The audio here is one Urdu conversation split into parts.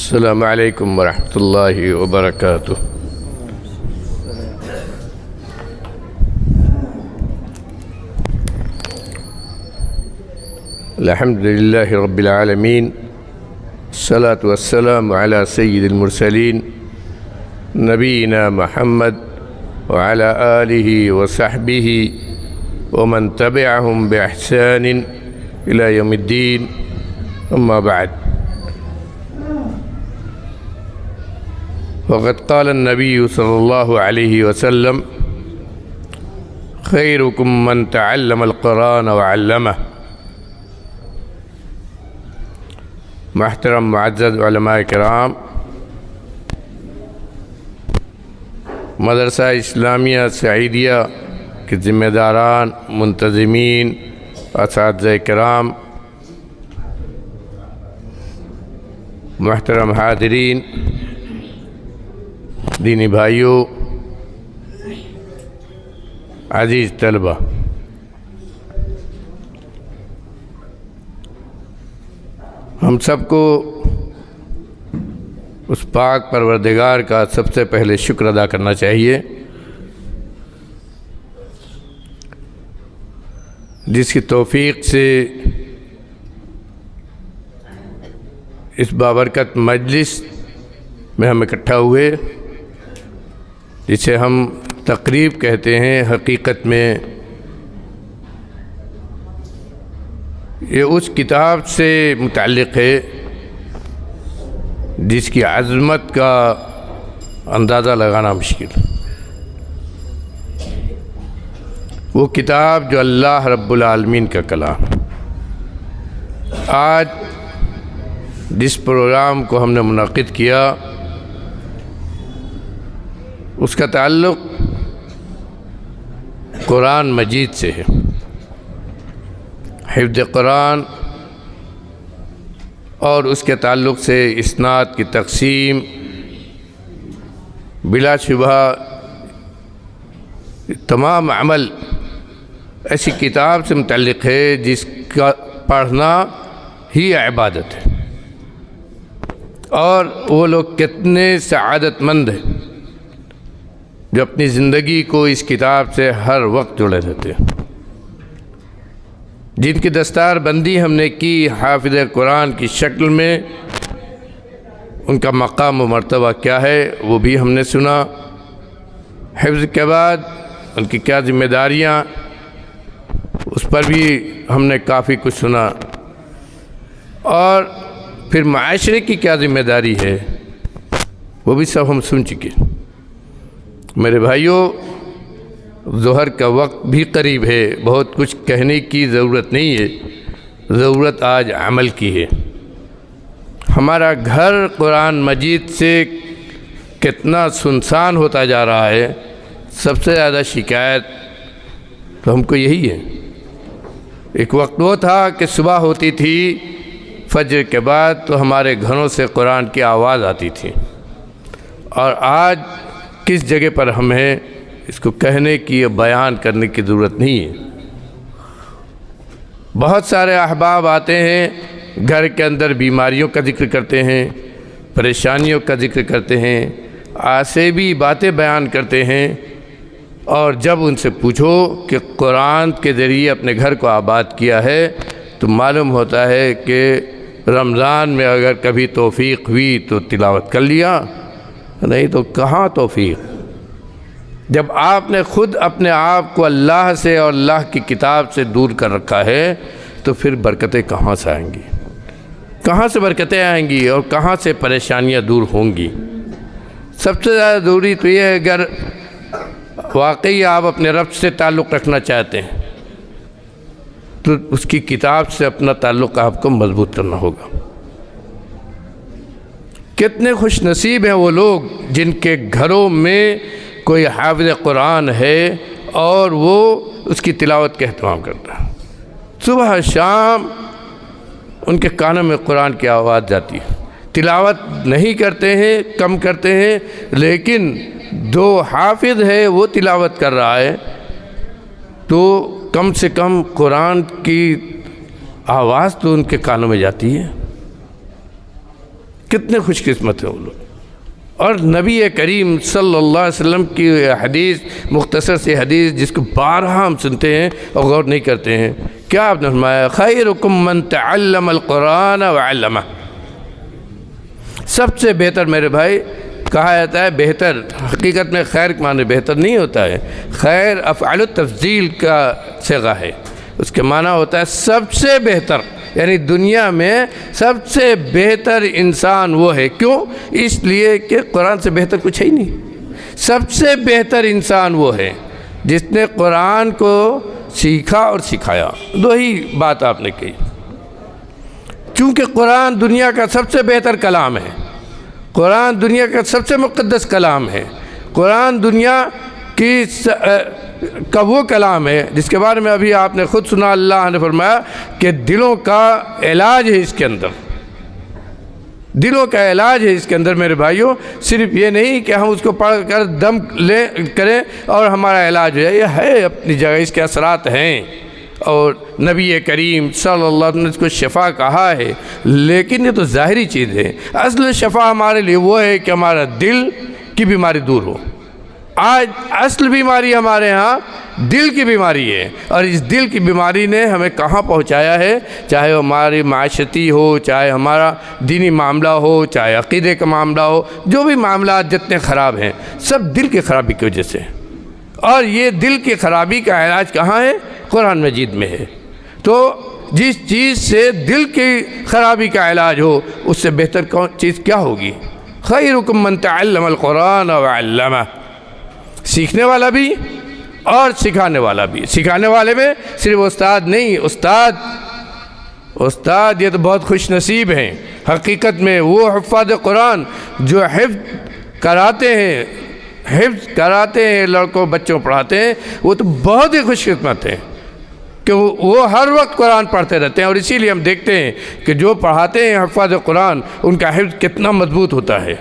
السلام علیکم ورحمۃ اللہ وبرکاتہ۔ الحمد للہ رب العالمین، الصلاة والسلام علی سید المرسلین نبینا محمد وعلی آلہ وصحبہ ومن تبعہم بإحسان الی یوم الدین، اما بعد۔ وقد قال النبی صلی اللہ علیہ وسلم: خیرکم من تعلم القرآن وعلمہ۔ محترم معزز علماء کرام، مدرسہ اسلامیہ سعیدیہ کے ذمہ داران، منتظمین، اساتذہ کرام، محترم حاضرین، دینی بھائیوں، عزیز طلبہ، ہم سب کو اس پاک پروردگار کا سب سے پہلے شکر ادا کرنا چاہیے جس کی توفیق سے اس بابرکت مجلس میں ہم اکٹھا ہوئے، جسے ہم تقریب کہتے ہیں۔ حقیقت میں یہ اس کتاب سے متعلق ہے جس کی عظمت کا اندازہ لگانا مشکل۔ وہ کتاب جو اللہ رب العالمین کا کلام۔ آج جس پروگرام کو ہم نے منعقد کیا، اس کا تعلق قرآن مجید سے ہے۔ حفظ قرآن اور اس کے تعلق سے اسناد کی تقسیم بلا شبہ تمام عمل ایسی کتاب سے متعلق ہے جس کا پڑھنا ہی عبادت ہے، اور وہ لوگ کتنے سعادت مند ہیں جو اپنی زندگی کو اس کتاب سے ہر وقت جڑے رہتے ہیں، جن کی دستار بندی ہم نے کی حافظ قرآن کی شکل میں۔ ان کا مقام و مرتبہ کیا ہے وہ بھی ہم نے سنا۔ حفظ کے بعد ان کی کیا ذمہ داریاں، اس پر بھی ہم نے کافی کچھ سنا، اور پھر معاشرے کی کیا ذمہ داری ہے وہ بھی سب ہم سن چکے۔ میرے بھائیوں، ظہر کا وقت بھی قریب ہے، بہت کچھ کہنے کی ضرورت نہیں ہے، ضرورت آج عمل کی ہے۔ ہمارا گھر قرآن مجید سے کتنا سنسان ہوتا جا رہا ہے، سب سے زیادہ شکایت تو ہم کو یہی ہے۔ ایک وقت وہ تھا کہ صبح ہوتی تھی، فجر کے بعد تو ہمارے گھروں سے قرآن کی آواز آتی تھی، اور آج کس جگہ پر ہم ہیں اس کو کہنے کی یا بیان کرنے کی ضرورت نہیں ہے۔ بہت سارے احباب آتے ہیں، گھر کے اندر بیماریوں کا ذکر کرتے ہیں، پریشانیوں کا ذکر کرتے ہیں، آسیبی باتیں بیان کرتے ہیں، اور جب ان سے پوچھو کہ قرآن کے ذریعے اپنے گھر کو آباد کیا ہے تو معلوم ہوتا ہے کہ رمضان میں اگر کبھی توفیق ہوئی تو تلاوت کر لیا، نہیں تو کہاں توفیق۔ جب آپ نے خود اپنے آپ کو اللہ سے اور اللہ کی کتاب سے دور کر رکھا ہے تو پھر برکتیں کہاں سے آئیں گی؟ کہاں سے برکتیں آئیں گی اور کہاں سے پریشانیاں دور ہوں گی؟ سب سے زیادہ ضروری تو یہ ہے، اگر واقعی آپ اپنے رب سے تعلق رکھنا چاہتے ہیں تو اس کی کتاب سے اپنا تعلق آپ کو مضبوط کرنا ہوگا۔ کتنے خوش نصیب ہیں وہ لوگ جن کے گھروں میں کوئی حافظ قرآن ہے اور وہ اس کی تلاوت کا اہتمام کرتا ہے۔ صبح شام ان کے کانوں میں قرآن کی آواز جاتی ہے۔ تلاوت نہیں کرتے ہیں، کم کرتے ہیں، لیکن جو حافظ ہے وہ تلاوت کر رہا ہے تو کم سے کم قرآن کی آواز تو ان کے کانوں میں جاتی ہے۔ کتنے خوش قسمت ہیں وہ لوگ۔ اور نبی کریم صلی اللہ علیہ وسلم کی حدیث، مختصر سی حدیث جس کو بارہا ہم سنتے ہیں اور غور نہیں کرتے ہیں، کیا آپ نے فرمایا؟ خیرکم من تعلم القرآن وعلمہ۔ سب سے بہتر میرے بھائی کہا جاتا ہے، بہتر حقیقت میں خیر کے معنی بہتر نہیں ہوتا ہے، خیر افعال التفضیل کا صیغہ ہے، اس کے معنی ہوتا ہے سب سے بہتر، یعنی دنیا میں سب سے بہتر انسان وہ ہے۔ کیوں؟ اس لیے کہ قرآن سے بہتر کچھ ہے ہی نہیں۔ سب سے بہتر انسان وہ ہے جس نے قرآن کو سیکھا اور سکھایا۔ دو ہی بات آپ نے کہی۔ چونکہ قرآن دنیا کا سب سے بہتر کلام ہے، قرآن دنیا کا سب سے مقدس کلام ہے، قرآن دنیا کی کا وہ کلام ہے جس کے بارے میں ابھی آپ نے خود سنا، اللہ نے فرمایا کہ دلوں کا علاج ہے اس کے اندر، دلوں کا علاج ہے اس کے اندر میرے بھائیوں۔ صرف یہ نہیں کہ ہم اس کو پڑھ کر دم کریں اور ہمارا علاج ہو جائے، یہ ہے اپنی جگہ، اس کے اثرات ہیں، اور نبی کریم صلی اللہ علیہ وسلم نے اس کو شفا کہا ہے، لیکن یہ تو ظاہری چیز ہے۔ اصل شفا ہمارے لیے وہ ہے کہ ہمارا دل کی بیماری دور ہو۔ آج اصل بیماری ہمارے ہاں دل کی بیماری ہے، اور اس دل کی بیماری نے ہمیں کہاں پہنچایا ہے، چاہے وہ ہماری معاشرتی ہو، چاہے ہمارا دینی معاملہ ہو، چاہے عقیدے کا معاملہ ہو، جو بھی معاملات جتنے خراب ہیں سب دل کی خرابی کی وجہ سے۔ اور یہ دل کی خرابی کا علاج کہاں ہے؟ قرآن مجید میں ہے۔ تو جس چیز سے دل کی خرابی کا علاج ہو، اس سے بہتر چیز کیا ہوگی؟ خیرکم من تعلم القرآن وعلمہ۔ سیکھنے والا بھی اور سکھانے والا بھی۔ سکھانے والے میں صرف استاد نہیں، استاد یہ تو بہت خوش نصیب ہیں حقیقت میں، وہ حفاظ قرآن جو حفظ کراتے ہیں لڑکوں بچوں پڑھاتے ہیں، وہ تو بہت ہی خوش قسمت ہیں کہ وہ ہر وقت قرآن پڑھتے رہتے ہیں۔ اور اسی لیے ہم دیکھتے ہیں کہ جو پڑھاتے ہیں حفاظ قرآن، ان کا حفظ کتنا مضبوط ہوتا ہے،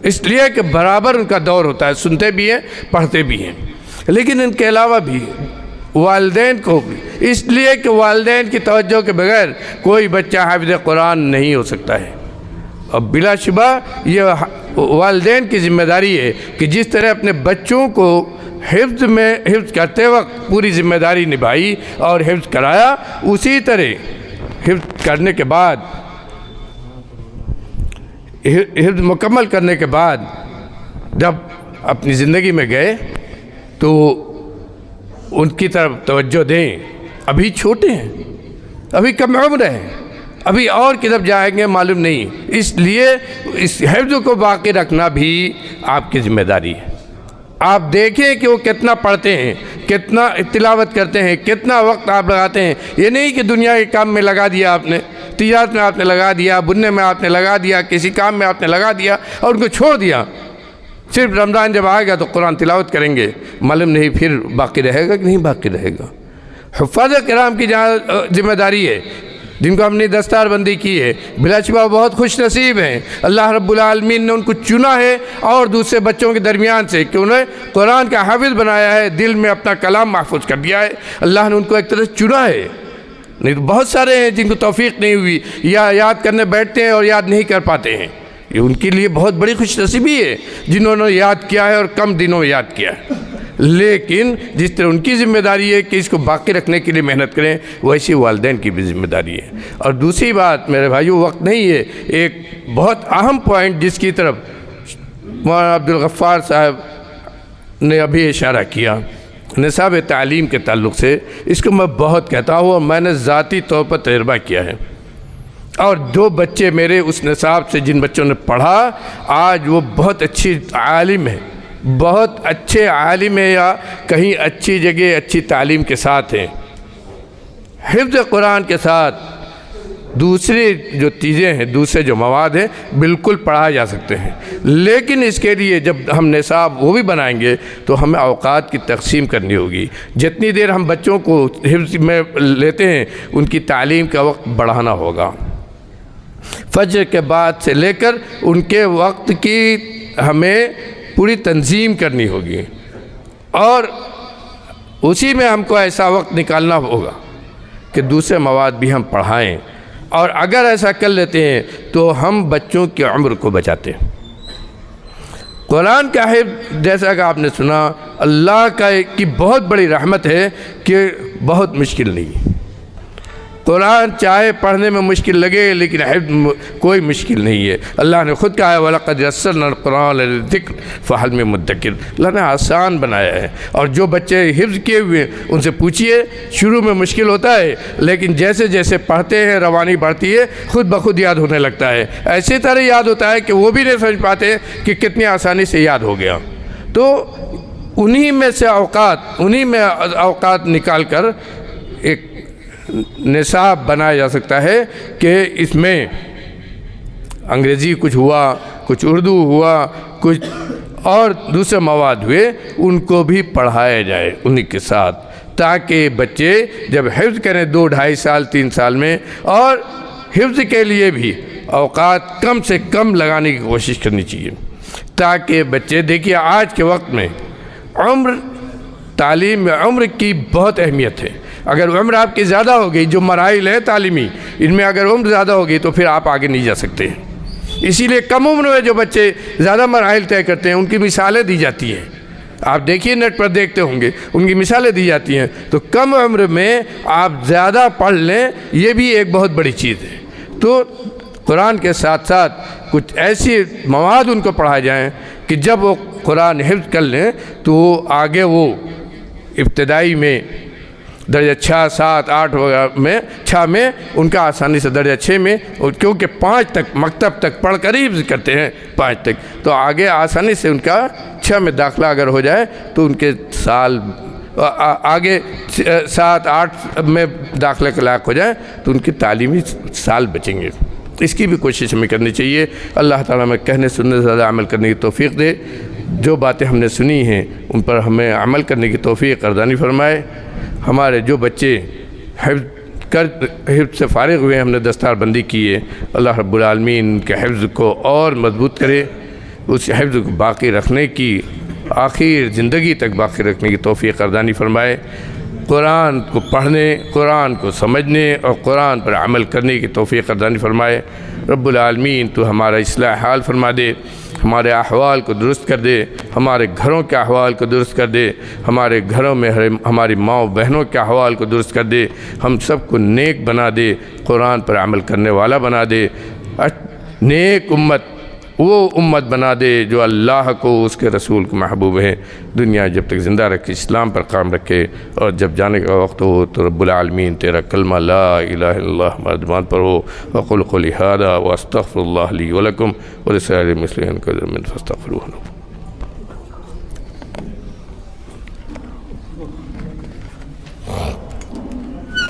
اس لیے کہ برابر ان کا دور ہوتا ہے، سنتے بھی ہیں پڑھتے بھی ہیں۔ لیکن ان کے علاوہ بھی والدین کو بھی، اس لیے کہ والدین کی توجہ کے بغیر کوئی بچہ حافظ قرآن نہیں ہو سکتا ہے۔ اور بلا شبہ یہ والدین کی ذمہ داری ہے کہ جس طرح اپنے بچوں کو حفظ کرتے وقت پوری ذمہ داری نبھائی اور حفظ کرایا، اسی طرح حفظ کرنے کے بعد، حفظ مکمل کرنے کے بعد جب اپنی زندگی میں گئے تو ان کی طرف توجہ دیں۔ ابھی چھوٹے ہیں، ابھی کم عمر ہیں، ابھی اور کدھر جائیں گے معلوم نہیں، اس لیے اس حفظ کو باقی رکھنا بھی آپ کی ذمہ داری ہے۔ آپ دیکھیں کہ وہ کتنا پڑھتے ہیں، کتنا تلاوت کرتے ہیں، کتنا وقت آپ لگاتے ہیں۔ یہ نہیں کہ دنیا کے کام میں لگا دیا آپ نے، تجارت میں آپ نے لگا دیا، بننے میں آپ نے لگا دیا، کسی کام میں آپ نے لگا دیا اور ان کو چھوڑ دیا۔ صرف رمضان جب آئے گا تو قرآن تلاوت کریں گے، معلوم نہیں پھر باقی رہے گا کہ نہیں باقی رہے گا۔ حفاظ کرام کی جہاں ذمہ داری ہے، جن کو ہم نے دستار بندی کی ہے، بلا شبہ بہت خوش نصیب ہیں۔ اللہ رب العالمین نے ان کو چنا ہے اور دوسرے بچوں کے درمیان سے کہ انہیں قرآن کا حافظ بنایا ہے، دل میں اپنا کلام محفوظ کر دیا ہے۔ اللہ نے ان کو ایک طرح چنا ہے، نہیں تو بہت سارے ہیں جن کو توفیق نہیں ہوئی، یا یاد کرنے بیٹھتے ہیں اور یاد نہیں کر پاتے ہیں۔ یہ ان کے لیے بہت بڑی خوش نصیبی ہے جنہوں نے یاد کیا ہے اور کم دنوں میں یاد کیا ہے۔ لیکن جس طرح ان کی ذمہ داری ہے کہ اس کو باقی رکھنے کے لیے محنت کریں، ویسی والدین کی بھی ذمہ داری ہے۔ اور دوسری بات میرے بھائیو، وقت نہیں ہے، ایک بہت اہم پوائنٹ جس کی طرف مولانا عبدالغفار صاحب نے ابھی اشارہ کیا، نصاب تعلیم کے تعلق سے، اس کو میں بہت کہتا ہوں اور میں نے ذاتی طور پر تجربہ کیا ہے۔ اور دو بچے میرے اس نصاب سے جن بچوں نے پڑھا، آج وہ بہت اچھی عالم ہے، بہت اچھے عالم ہیں، یا کہیں اچھی جگہ اچھی تعلیم کے ساتھ ہیں، حفظ قرآن کے ساتھ دوسری جو چیزیں ہیں، دوسرے جو مواد ہیں بالکل پڑھائے جا سکتے ہیں۔ لیکن اس کے لیے جب ہم نصاب وہ بھی بنائیں گے تو ہمیں اوقات کی تقسیم کرنی ہوگی۔ جتنی دیر ہم بچوں کو حفظ میں لیتے ہیں، ان کی تعلیم کا وقت بڑھانا ہوگا۔ فجر کے بعد سے لے کر ان کے وقت کی ہمیں پوری تنظیم کرنی ہوگی، اور اسی میں ہم کو ایسا وقت نکالنا ہوگا کہ دوسرے مواد بھی ہم پڑھائیں۔ اور اگر ایسا کر لیتے ہیں تو ہم بچوں کی عمر کو بچاتے ہیں۔ قرآن کا حفظ جیسا کہ آپ نے سنا اللہ کی بہت بڑی رحمت ہے کہ بہت مشکل نہیں۔ قرآن چاہے پڑھنے میں مشکل لگے لیکن حفظ کوئی مشکل نہیں ہے۔ اللہ نے خود کہا ہے وَلَقَدْ يَسَّرْنَا الْقُرْآنَ لِلذِّكْرِ فَهَلْ مِن مُدَّكِرٍ، اللہ نے آسان بنایا ہے۔ اور جو بچے حفظ کیے ہوئے ان سے پوچھئے، شروع میں مشکل ہوتا ہے لیکن جیسے جیسے پڑھتے ہیں روانی بڑھتی ہے خود بخود یاد ہونے لگتا ہے، ایسی طرح یاد ہوتا ہے کہ وہ بھی نہیں سمجھ پاتے کہ کتنی آسانی سے یاد ہو گیا۔ تو انہی میں اوقات نکال کر ایک نصاب بنایا جا سکتا ہے کہ اس میں انگریزی کچھ ہوا، کچھ اردو ہوا، کچھ اور دوسرے مواد ہوئے، ان کو بھی پڑھایا جائے انہی کے ساتھ، تاکہ بچے جب حفظ کریں 2 ڈھائی سال 3 سال میں، اور حفظ کے لیے بھی اوقات کم سے کم لگانے کی کوشش کرنی چاہیے، تاکہ بچے دیکھیے آج کے وقت میں تعلیم میں عمر کی بہت اہمیت ہے۔ اگر عمر آپ کی زیادہ ہوگی، جو مراحل ہے تعلیمی ان میں اگر عمر زیادہ ہوگی تو پھر آپ آگے نہیں جا سکتے۔ اسی لیے کم عمر میں جو بچے زیادہ مراحل طے کرتے ہیں ان کی مثالیں دی جاتی ہیں، آپ دیکھیے نیٹ پر دیکھتے ہوں گے، ان کی مثالیں دی جاتی ہیں۔ تو کم عمر میں آپ زیادہ پڑھ لیں، یہ بھی ایک بہت بڑی چیز ہے۔ تو قرآن کے ساتھ ساتھ کچھ ایسی مواد ان کو پڑھائے جائیں کہ جب وہ قرآن حفظ کر لیں تو آگے وہ ابتدائی میں درجہ 6 7 8 وغیرہ میں 6 میں ان کا آسانی سے درجہ 6 میں، کیونکہ 5 تک مکتب تک پڑھ کر ہی کرتے ہیں 5 تک، تو آگے آسانی سے ان کا 6 میں داخلہ اگر ہو جائے تو ان کے سال آگے 7 8 میں داخلے کے لائق ہو جائے تو ان کی تعلیمی سال بچیں گے۔ اس کی بھی کوشش ہمیں کرنی چاہیے۔ اللہ تعالیٰ ہمیں کہنے سننے سے زیادہ عمل کرنے کی توفیق دے، جو باتیں ہم نے سنی ہیں ان پر ہمیں عمل کرنے کی توفیق عطا فرمائے۔ ہمارے جو بچے حفظ سے فارغ ہوئے ہیں، ہم نے دستار بندی کی ہے، اللہ رب العالمین ان کے حفظ کو اور مضبوط کرے، اس حفظ کو باقی رکھنے کی، آخر زندگی تک باقی رکھنے کی توفیق عطا فرمائے۔ قرآن کو پڑھنے، قرآن کو سمجھنے اور قرآن پر عمل کرنے کی توفیق عطا فرمائے۔ رب العالمین تو ہمارا اصلاح حال فرما دے، ہمارے احوال کو درست کر دے، ہمارے گھروں کے احوال کو درست کر دے، ہمارے گھروں میں ہماری ماں بہنوں کے احوال کو درست کر دے، ہم سب کو نیک بنا دے، قرآن پر عمل کرنے والا بنا دے، نیک امت، وہ امت بنا دے جو اللہ کو، اس کے رسول کو محبوب ہے، دنیا جب تک زندہ رکھے اسلام پر قائم رکھے، اور جب جانے کا وقت ہو تو رب العالمین تیرا کلمہ لا الہ الا اللہ ہمارے زبان پر ہو۔ وقل قولی ھذا واستغفر اللہ لی ولکم ولسائر المسلمین فاستغفروہ۔